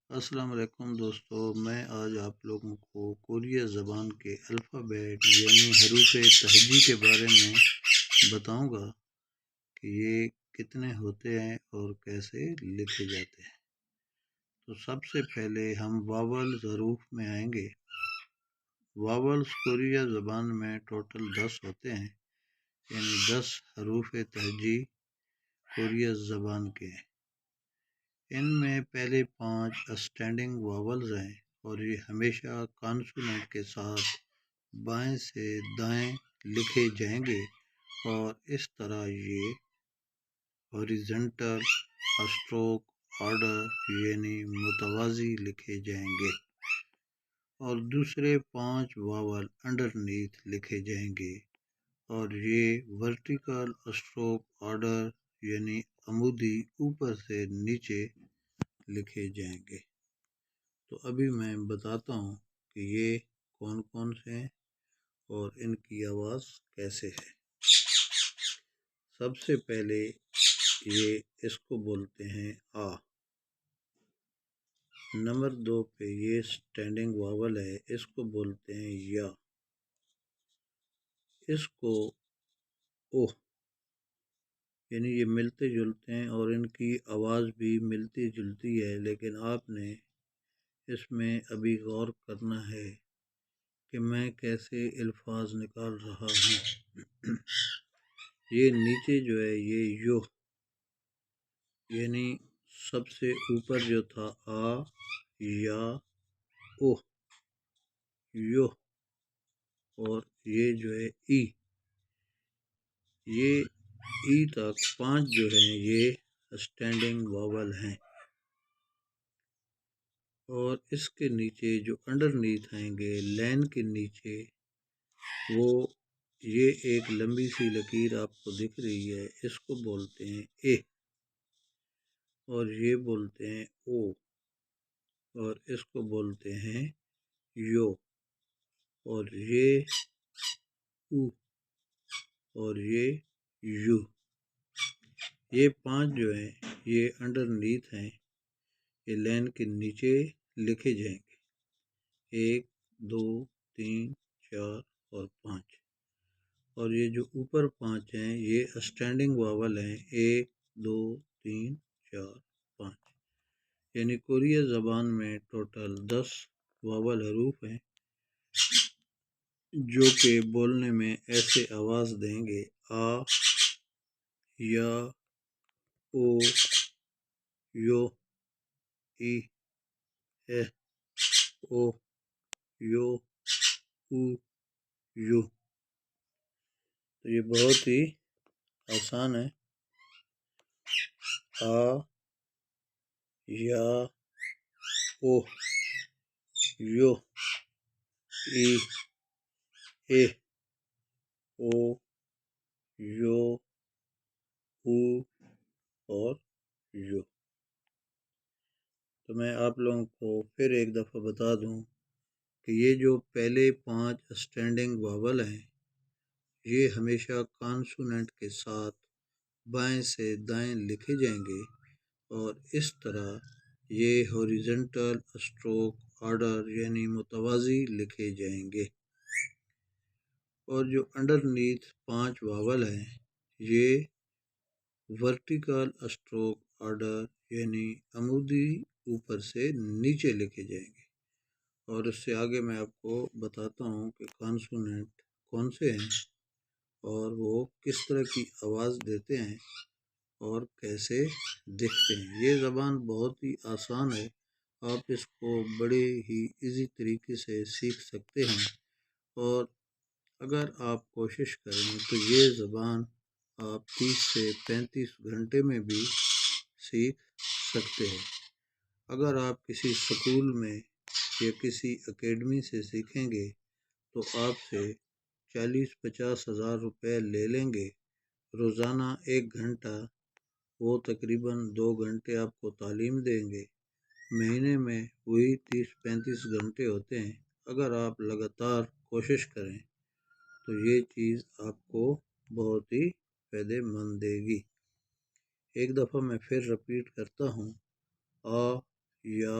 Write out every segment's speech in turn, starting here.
السلام علیکم دوستو، میں آج آپ لوگوں کو کوریا زبان کے الفابیٹ یعنی حروف تہجی کے بارے میں بتاؤں گا کہ یہ کتنے ہوتے ہیں اور کیسے لکھے جاتے ہیں۔ تو سب سے پہلے ہم واولز حروف میں آئیں گے۔ واولز کوریا زبان میں ٹوٹل 10 ہوتے ہیں، یعنی 10 حروف تہجی کوریا زبان کے ہیں۔ ان میں پہلے 5 اسٹینڈنگ واولز ہیں اور یہ ہمیشہ کانسوننٹ کے ساتھ بائیں سے دائیں لکھے جائیں گے اور اس طرح یہ ہاریزنٹل اسٹروک آرڈر یعنی متوازی لکھے جائیں گے، اور دوسرے 5 واول انڈرنیتھ لکھے جائیں گے اور یہ ورٹیکل اسٹروک آرڈر یعنی عمودی اوپر سے نیچے لکھے جائیں گے۔ تو ابھی میں بتاتا ہوں کہ یہ کون کون سے ہیں اور ان کی آواز کیسے ہے۔ سب سے پہلے یہ اس کو بولتے ہیں آ۔ نمبر 2 پہ یہ سٹینڈنگ واول ہے، اس کو بولتے ہیں یا۔ اس کو او، یعنی یہ ملتے جلتے ہیں اور ان کی آواز بھی ملتی جلتی ہے، لیکن آپ نے اس میں ابھی غور کرنا ہے کہ میں کیسے الفاظ نکال رہا ہوں۔ یہ نیچے جو ہے یہ یو، یعنی سب سے اوپر جو تھا آ یا او یو، اور یہ جو ہے ای، یہ ای تک 5 جو ہیں یہ اسٹینڈنگ واول ہیں، اور اس کے نیچے جو انڈرنیتھ آئیں گے لین کے نیچے، وہ یہ ایک لمبی سی لکیر آپ کو دکھ رہی ہے، اس کو بولتے ہیں اے، اور یہ بولتے ہیں او، اور اس کو بولتے ہیں یو، اور یہ او، اور یہ یو۔ یہ 5 جو ہیں یہ انڈرنیتھ ہیں، یہ لین کے نیچے لکھے جائیں گے، 1 2 3 4 اور 5، اور یہ جو اوپر 5 ہیں یہ اسٹینڈنگ واول ہیں، 1 2 3 4 5، یعنی کوریا زبان میں ٹوٹل 10 واول حروف ہیں جو کہ بولنے میں ایسے آواز دیں گے: آ، یا، او، یو، ای، اے، او، یو، او، یو۔ تو یہ بہت ہی آسان ہے۔ آ، یا، او، یو، ای، اے، او، یو، او اور یو۔ تو میں آپ لوگوں کو پھر ایک دفعہ بتا دوں کہ یہ جو پہلے 5 اسٹینڈنگ واول ہیں یہ ہمیشہ کانسوننٹ کے ساتھ بائیں سے دائیں لکھے جائیں گے، اور اس طرح یہ ہاریزنٹل اسٹروک آرڈر یعنی متوازی لکھے جائیں گے، اور جو انڈرنیتھ 5 واول ہیں یہ ورٹیکل اسٹروک آرڈر یعنی عمودی اوپر سے نیچے لکھے جائیں گے۔ اور اس سے آگے میں آپ کو بتاتا ہوں کہ کانسوننٹ کون سے ہیں اور وہ کس طرح کی آواز دیتے ہیں اور کیسے دکھتے ہیں۔ یہ زبان بہت ہی آسان ہے، آپ اس کو بڑے ہی ایزی طریقے سے سیکھ سکتے ہیں، اور اگر آپ کوشش کریں تو یہ زبان آپ 30 سے 35 گھنٹے میں بھی سیکھ سکتے ہیں۔ اگر آپ کسی سکول میں یا کسی اکیڈمی سے سیکھیں گے تو آپ سے 40-50 ہزار روپے لے لیں گے روزانہ 1 گھنٹہ، وہ تقریباً 2 گھنٹے آپ کو تعلیم دیں گے، مہینے میں وہی 30-35 گھنٹے ہوتے ہیں۔ اگر آپ لگاتار کوشش کریں تو یہ چیز آپ کو بہت ہی فائدے مند دے گی۔ ایک دفعہ میں پھر رپیٹ کرتا ہوں: آ، یا،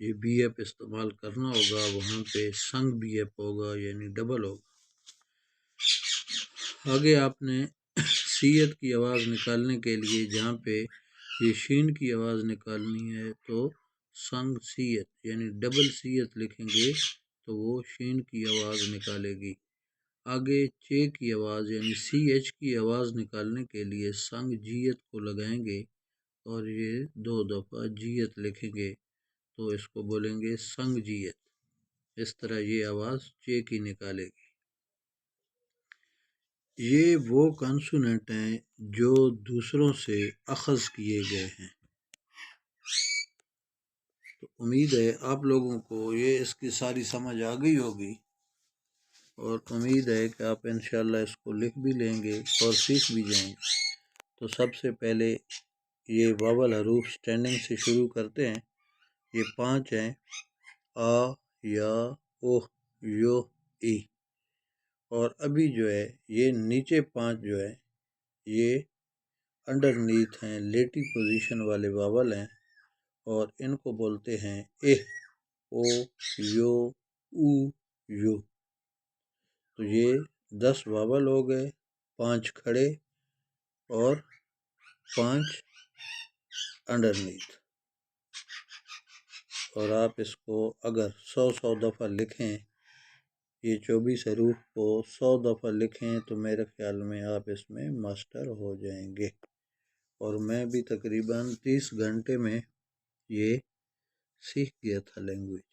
یہ بی ایپ استعمال کرنا ہوگا، وہاں پہ سنگ بی ایپ ہوگا یعنی ڈبل ہوگا۔ آگے آپ نے سیت کی آواز نکالنے کے لیے جہاں پہ یہ شین کی آواز نکالنی ہے تو سنگ سیت یعنی ڈبل سیت لکھیں گے تو وہ شین کی آواز نکالے گی۔ آگے چے کی آواز یعنی سی ایچ کی آواز نکالنے کے لیے سنگ جیت کو لگائیں گے اور یہ 2 دفعہ جیت لکھیں گے تو اس کو بولیں گے سنگ جیت۔ اس طرح یہ آواز چے کی نکالے گی۔ یہ وہ کانسوننٹ ہیں جو دوسروں سے اخذ کیے گئے ہیں۔ تو امید ہے آپ لوگوں کو یہ اس کی ساری سمجھ آ گئی ہوگی، اور امید ہے کہ آپ انشاءاللہ اس کو لکھ بھی لیں گے اور سیکھ بھی جائیں گے۔ تو سب سے پہلے یہ واول حروف سٹینڈنگ سے شروع کرتے ہیں۔ یہ 5 ہیں: آ، یا، اوہ، یو، ای۔ اور ابھی جو ہے یہ نیچے 5 جو ہے یہ انڈرنیتھ ہیں، لیٹی پوزیشن والے واول ہیں، اور ان کو بولتے ہیں اے، او، یو، او، یو۔ تو یہ 10 واول ہو گئے، 5 کھڑے اور 5 انڈرنیتھ۔ اور آپ اس کو اگر 100 دفعہ لکھیں، یہ 24 حروف کو 100 دفعہ لکھیں تو میرے خیال میں آپ اس میں ماسٹر ہو جائیں گے۔ اور میں بھی تقریباً 30 گھنٹے میں یہ سیکھ گیا تھا لینگویج،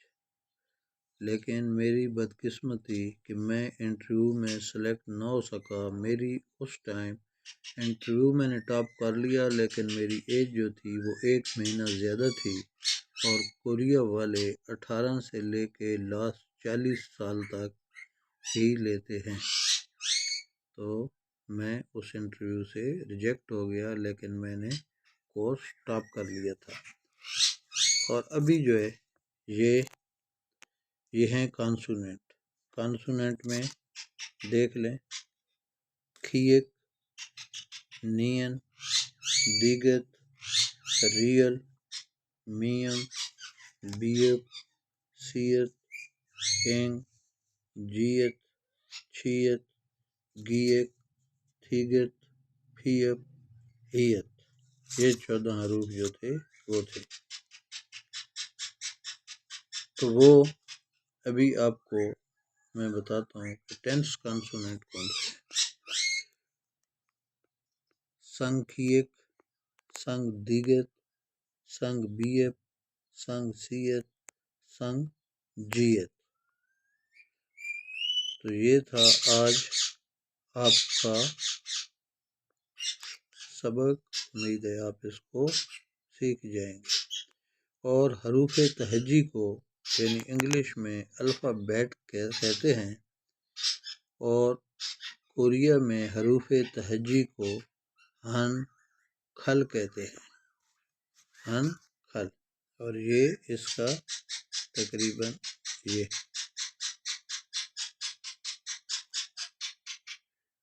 لیکن میری بدقسمتی کہ میں انٹرویو میں سلیکٹ نہ ہو سکا۔ میری اس ٹائم انٹرویو میں نے ٹاپ کر لیا، لیکن میری ایج جو تھی وہ 1 مہینہ زیادہ تھی، اور کوریا والے 18 سے لے کے لاسٹ 40 سال تک ہی لیتے ہیں۔ تو میں اس انٹرویو سے ریجیکٹ ہو گیا، لیکن میں نے کورس ٹاپ کر لیا تھا۔ اور ابھی جو ہے یہ ہیں کانسوننٹ۔ کانسوننٹ میں دیکھ لیں: کھیک، نین، دیگت، ریل، میم، بیپ، سیت، اینگ، جیت، چھیت، گیت، تھیگت، پھیت، ہیت۔ یہ 14 حروف جو تھے وہ تھے۔ تو وہ ابھی آپ کو میں بتاتا ہوں کہ 10 کانسوننٹ کون سے ہیں۔ سنگ کھیک، سنگ دیگت، سنگ بیپ، سنگ سیت، سنگ جیت۔ تو یہ تھا آج آپ کا سبق۔ امید ہے آپ اس کو سیکھ جائیں گے۔ اور حروف تہجی کو یعنی انگلش میں الفابیٹ کہتے ہیں، اور کوریا میں حروف تہجی کو ہن کھل کہتے ہیں، ہن کھل۔ اور یہ اس کا تقریباً یہ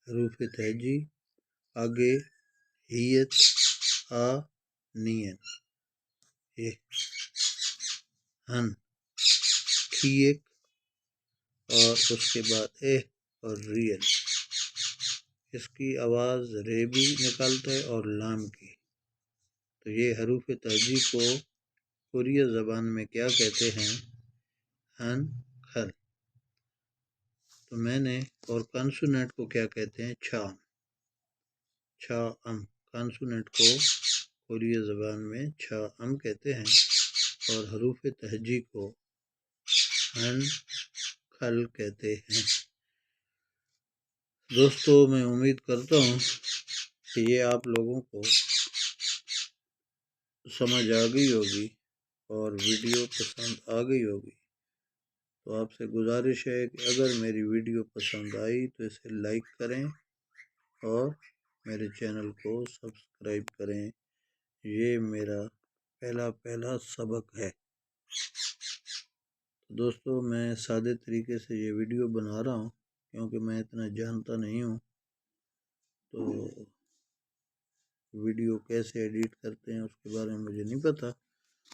حروف تہجی۔ آگے ہیت، آ، نین، یہ ہن، کھیک، اور اس کے بعد اے اور ریل۔ اس کی آواز رے بھی نکالتا ہے اور لام کی۔ تو یہ حروف تہجی کو کوریا زبان میں کیا کہتے ہیں؟ ہن کھل۔ تو میں نے اور کانسوننٹ کو کیا کہتے ہیں؟ چھا، چھا ام۔ کانسوننٹ کو کوریا زبان میں چھا ام کہتے ہیں، اور حروف تہجی کو ہن کھل کہتے ہیں۔ دوستو، میں امید کرتا ہوں کہ یہ آپ لوگوں کو سمجھ آ گئی ہوگی اور ویڈیو پسند آ گئی ہوگی۔ تو آپ سے گزارش ہے کہ اگر میری ویڈیو پسند آئی تو اسے لائک کریں اور میرے چینل کو سبسکرائب کریں۔ یہ میرا پہلا سبق ہے۔ دوستو، میں سادے طریقے سے یہ ویڈیو بنا رہا ہوں کیونکہ میں اتنا جانتا نہیں ہوں، تو ویڈیو کیسے ایڈیٹ کرتے ہیں اس کے بارے میں مجھے نہیں پتہ،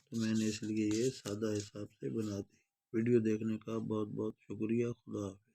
تو میں نے اس لیے یہ سادہ حساب سے بنا دی۔ ویڈیو دیکھنے کا بہت بہت شکریہ۔ خدا حافظ۔